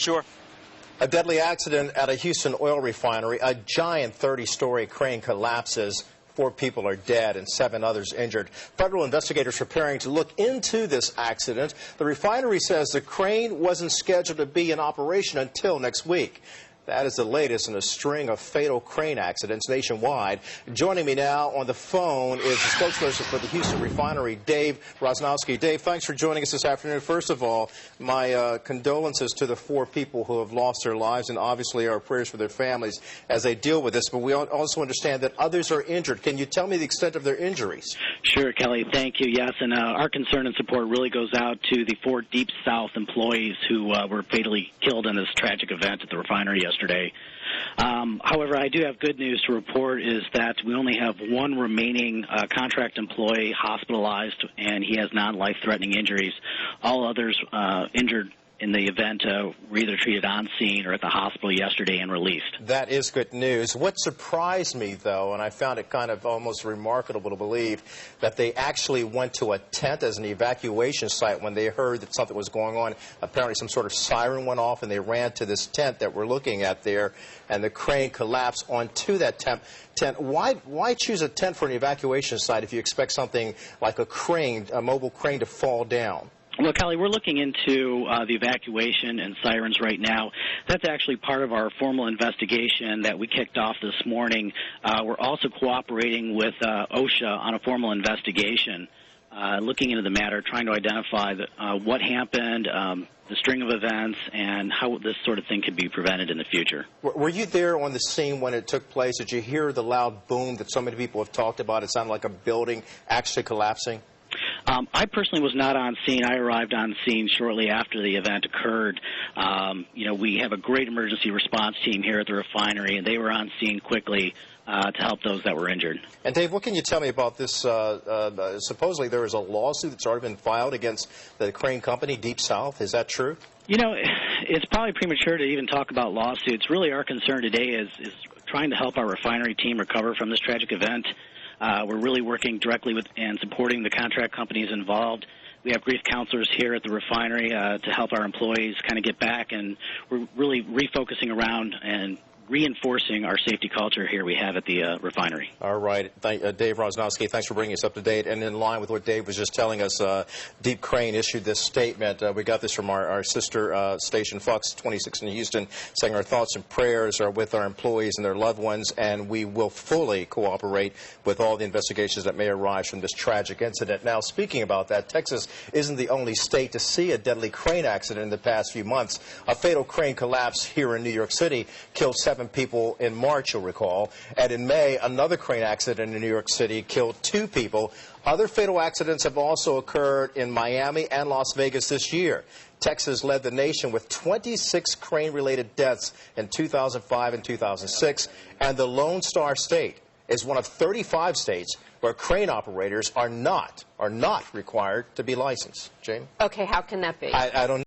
Sure. A deadly accident at a Houston oil refinery. A giant 30-story crane collapses. 4 people are dead and 7 others injured. Federal investigators are preparing to look into this accident. The refinery says the crane wasn't scheduled to be in operation until next week. That is the latest in a string of fatal crane accidents nationwide. Joining me now on the phone is the spokesperson for the Houston Refinery, Dave Roznowski. Dave, thanks for joining us this afternoon. First of all, my condolences to the 4 people who have lost their lives, and obviously our prayers for their families as they deal with this. But we also understand that others are injured. Can you tell me the extent of their injuries? Sure, Kelly. Thank you. Yes, and our concern and support really goes out to the 4 Deep South employees who were fatally killed in this tragic event at the refinery yesterday. However, I do have good news to report is that we only have 1 remaining contract employee hospitalized, and he has non-life-threatening injuries. All others injured in the event were either treated on scene or at the hospital yesterday and released. That is good news. What surprised me, though, and I found it kind of almost remarkable to believe, that they actually went to a tent as an evacuation site when they heard that something was going on. Apparently some sort of siren went off, and they ran to this tent that we're looking at there, and the crane collapsed onto that tent. Why choose a tent for an evacuation site if you expect something like a crane, a mobile crane, to fall down? Well, Kelly, we're looking into the evacuation and sirens right now. That's actually part of our formal investigation that we kicked off this morning. We're also cooperating with OSHA on a formal investigation, looking into the matter, trying to identify what happened, the string of events, and how this sort of thing could be prevented in the future. Were you there on the scene when it took place? Did you hear the loud boom that so many people have talked about? It sounded like a building actually collapsing. I personally was not on scene. I arrived on scene shortly after the event occurred. We have a great emergency response team here at the refinery, and they were on scene quickly to help those that were injured. And, Dave, what can you tell me about this? Supposedly there is a lawsuit that's already been filed against the crane company, Deep South. Is that true? You know, it's probably premature to even talk about lawsuits. Really, our concern today is trying to help our refinery team recover from this tragic event. We're really working directly with and supporting the contract companies involved. We have grief counselors here at the refinery to help our employees kind of get back, and we're really refocusing around and reinforcing our safety culture here we have at the refinery. All right. Dave Roznowski, thanks for bringing us up to date. And in line with what Dave was just telling us, Deep Crane issued this statement. We got this from our sister station, Fox 26 in Houston, saying our thoughts and prayers are with our employees and their loved ones, and we will fully cooperate with all the investigations that may arise from this tragic incident. Now, speaking about that, Texas isn't the only state to see a deadly crane accident in the past few months. A fatal crane collapse here in New York City killed 7 people in March, you'll recall. And in May, another crane accident in New York City killed 2 people. Other fatal accidents have also occurred in Miami and Las Vegas this year. Texas led the nation with 26 crane-related deaths in 2005 and 2006, and the Lone Star State is one of 35 states where crane operators are not required to be licensed. Jamie? Okay, how can that be? I don't